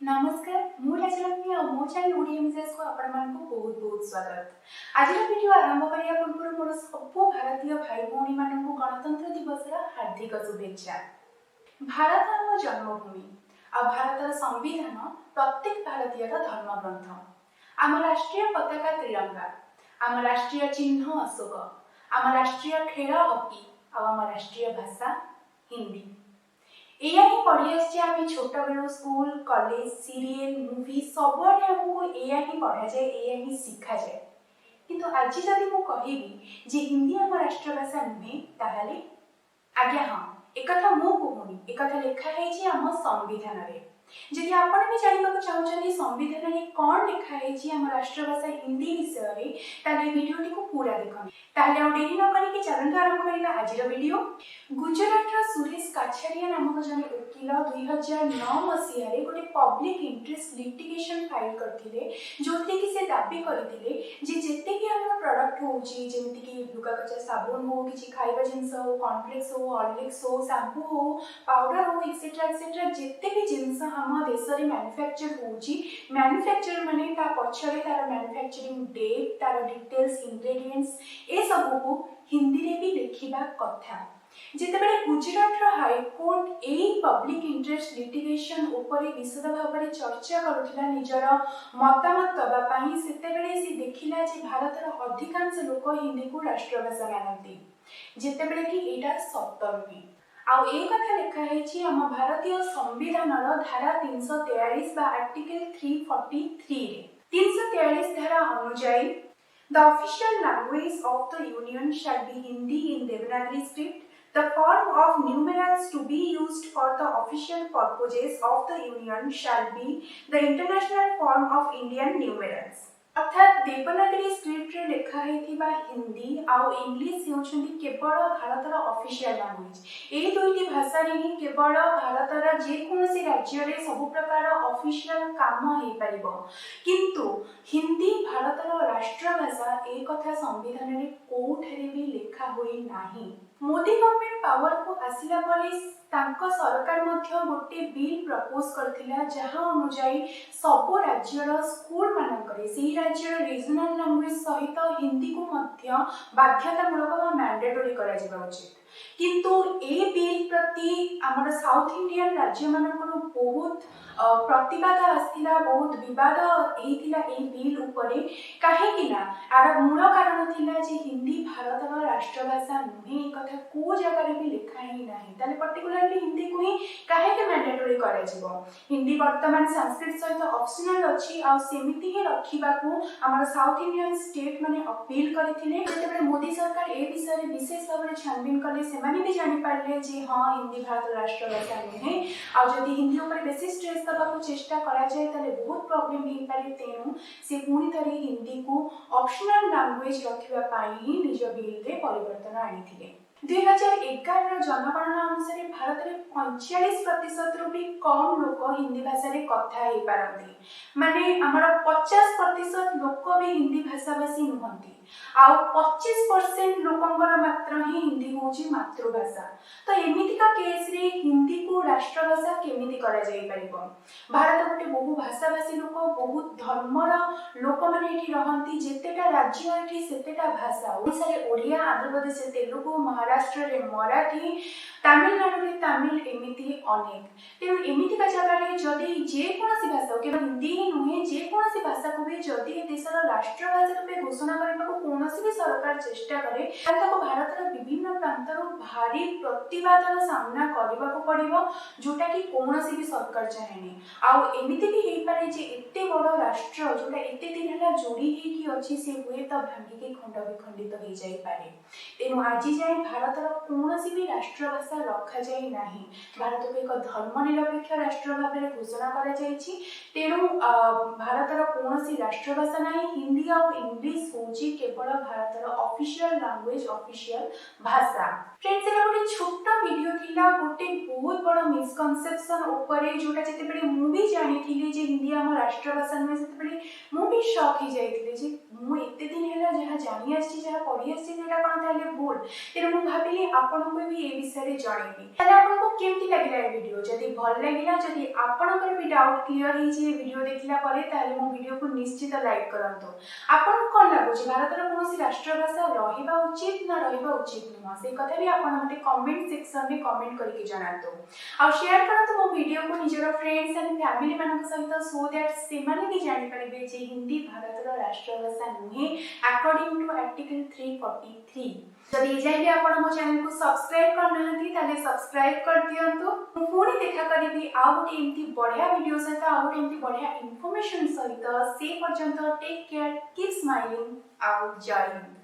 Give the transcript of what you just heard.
नमस्कार मु राजलक्ष्मी और मो चैनल ओडिया मिजाज को आपण मानकु बहुत बहुत स्वागत। आज वीडियो आरंभ करिया पूर्व मोर सब भारतीय भाई भौणी मानकु गणतंत्र दिवस रा हार्दिक शुभेच्छा। भारत आम जन्मभूमि आ भारतर संविधान प्रत्येक भारतीय धर्म ग्रंथ। आम राष्ट्रीय पताका तिरंगा, आम राष्ट्रीय चिन्ह अशोक, आम राष्ट्रीय खेल हॉकी, आम राष्ट्रीय भाषा हिंदी। एया ही पढ़ी आसी आम छोट बेलू स्कूल कॉलेज सीरियल मूवी सबुआडे आमको एया ही पढ़ा जाए, एया ही शिखा जाए। किंतु आज जदि मु कहिबी जे हिंदी आम राष्ट्रभाषा नुहे ताहाले आज्ञा हाँ एकथा मु कहूनी, एकथा लिखा है आम संविधान रे। जदि आपण भी जानिबाकु चाहुछन्ती संविधान रे कोन लिखा है आम राष्ट्रभाषा हिंदी विषय रे ताले वीडियोटी को पूरा देखन। ताले आ देरी न करी कि चलंतु आरंभ करिबा आजिर वीडियो। गुजरात रा सुरेश काछारिया नामक जने वकील 2009 मसिया रे गोटे पब्लिक इंटरेस्ट लिटिगेशन फाइल करथिले, जोथि कि से दाबी करथिले जे जेते कि हमर प्रोडक्ट होउची जेमिति कि लुगा कचा साबुन हो, किछि खाइबा जिंस हो, कॉर्नफ्लेक्स हो, हॉर्लिक्स हो, शैम्पू हो, पाउडर हो एक्सेट्रा एक्सेट्रा जेते भी जिंस हम देश रे मैन्युफैक्चर होउची, मैन्युफैक्चर माने ता पछरे तार मैन्युफैक्चरिंग डेट, तार डिटेल्स, इंग्रेडिएंट्स ए सब को हिंदी रे भी लिखिबा कथा। जेतेबेले गुजरात रो हाई कोर्ट एई पब्लिक इंटरेस्ट लिटिगेशन ऊपर विशद भाव में चर्चा करुथिला निजर मतामत दबा पई, सेतेबेले से देखिला जे भारत रो अधिकांश लोक हिंदी को राष्ट्रभाषा मानती, जेतेबेले कि एटा सत्य नुहे। आउ ए कथा लिखा है आम भारतीय संविधान रो धारा 343 बा आर्टिकल 343 रे। 343 धारा अनुसार The official language of the Union shall be Hindi in Devanagari script. The form of numerals to be used for the official purposes of the Union shall be the international form of Indian numerals. अर्थात Devanagari script रे लिखा हेतिबा हिंदी आउ English हेउछन्ती केवल भारतर official language. ए दुईटी भाषा रे ही केवल भारतर जे कोनोसी राज्य रे सब प्रकार ऑफिशियल काम हे परिबो, किंतु हिंदी भारतर राष्ट्रभाषा ए कथा संविधान रे कोठरे भी लिखा होई नाही। मोदी गवर्नमेंट पावर को आसिला परे तांको सरकार मध्य गोटे बिल प्रपोज करथिला, जहां अनुसार सब राज्यर स्कूल मानकरे सेही राज्यर रीजनल लैंग्वेज सहित हिंदी को मध्य बाध्यतामूलक वा मैंडेटरी करा जिबा उचित। किंतु ए बिल प्रति आमर साउथ इंडियन राज्य मानकर बहुत प्रतिवाद आसथिला, बहुत विवाद हेतिला ए बिल उपरे। काहे ना आर मूल कारण थिला जे हिंदी भारतर राष्ट्रभाषा नुहे, कथा को जगह रे भी लिखा ही नाही। ताले पर्टिकुलरली हिंदी को ही काहे के मैंडेटरी करा जिवो। हिंदी वर्तमान संस्कृत सहित ऑप्शनल अछि आ सेमिति ही रखिबा को आमर साउथ इंडियन स्टेट माने अपील करथिले। जेतेबेले मोदी सरकार ए विषय रे विशेष भाव रे छानबीन कले, सेमाने भी जानि पारले जे हां हिंदी भारत राष्ट्रभाषा नुहे आ जदि हिंदी ऊपर बेसी स्ट्रेस दबा को चेष्टा करा जाय ताले बहुत प्रॉब्लम हे पारे। तेनु से पुनी थरी हिंदी को ऑप्शनल लैंग्वेज रखिबा पाई ही निज बिल रे परिवर्तन आनिथिले। 2011 जनगणना अनुसार भारत में 45% रु भी कम लोक हिंदी भाषा रे कथा हे पारंती, माने हमर 50% लोक भी हिंदी भाषा भाषी नुहंती आ 25% लोकंकर मात्र ही हिंदी होची मातृभाषा। तो एमितिका केस रे हिंदी को राष्ट्रभाषा केमिति करा जाई परिबो। भारत गोटे बहु भाषा भाषी लोक, बहुत धर्मर लोक माने एठी रहंती, जेतेटा राज्य एठी सेतेटा भाषा। ओडिसा रे ओडिया, आंध्र प्रदेश रे तेलुगु, महाराष्ट्र रे मराठी, तमिलनाडु रे तमिल एमिति अनेक। तेणु एमितिका जगह रे जदि जे कोनोसी भाषा केवल हिंदी ही नुहे, जे कोनोसी भाषा को भी जदि देशर राष्ट्रभाषा रूपे घोषणा करबा को कोनोसी भी सरकार चेष्टा करे ताको भारतर विभिन्न प्रांतर भारी प्रतिवादर सामना करबा को पड़िबो, जोटा कि कोनोसी भी सरकार चाहेनी। आ एमिति भी हे पारे जे एते बड़ राष्ट्र जोटा एते दिन हला जोड़ी हे कि अछि से हुए त भांगी के खंड विखंडित हो जाई पारे। तेणु आज जाए भारतर कोनोसी भी राष्ट्रभाषा रखा जाई नाही। भारत को एक धर्मनिरपेक्ष राष्ट्र भाव में घोषणा करा जायछि। तेणु भारतर कोनोसी राष्ट्रभाषा नाही। हिंदी और इंग्लिश होची केवल भारतर ऑफिशियल लैंग्वेज ऑफिशियल भाषा। फ्रेंड्स एटा गोटे छोट वीडियो थिला गोटे बहुत बड़ मिसकनसेप्शन ऊपर जोटा जते बेले मु भी जानिथिली जे हिंदी हम राष्ट्रभाषा नुहे सेते बेले मु भी शॉक हो जाइथिले जे मु एते दिन हैला जहा जानि आछि जहा पढि आछि जेटा कोन ताले भूल तेरे मु भाबिली आपन को भी ए विषय रे जणेबी ताले आपन को केमती लागिला ए वीडियो जदी भल लागिला जदी आपन को भी डाउट क्लियर ही जे वीडियो देखिला परे ताले मो वीडियो को निश्चित लाइक करंतो। आपन कोन लागो जे भारतर कोनोसी राष्ट्रभाषा रहिबा उचित ना रहिबा उचित नुह से कथा भी आपन मते कमेंट सेक्शन में कमेंट करके जणातो आ शेयर करंतो मो वीडियो को निजर फ्रेंड्स एंड फैमिली मानक सहित सो दैट से माने भी जानि परिबे जे हिंदी भारतर राष्ट्रभाषा नुहे अकॉर्डिंग टू आर्टिकल 343। जदि एजाय भी आपण मो चैनल को सब्सक्राइब करनाहंती ताले सब्सक्राइब कर दियंतु। मु पुणी देखा करिबी आ गोटे एमती बढ़िया वीडियो सहित आ गोटे एमती बढ़िया इन्फॉर्मेशन सहित से पर्यंत take care keep smiling out जय हिंद।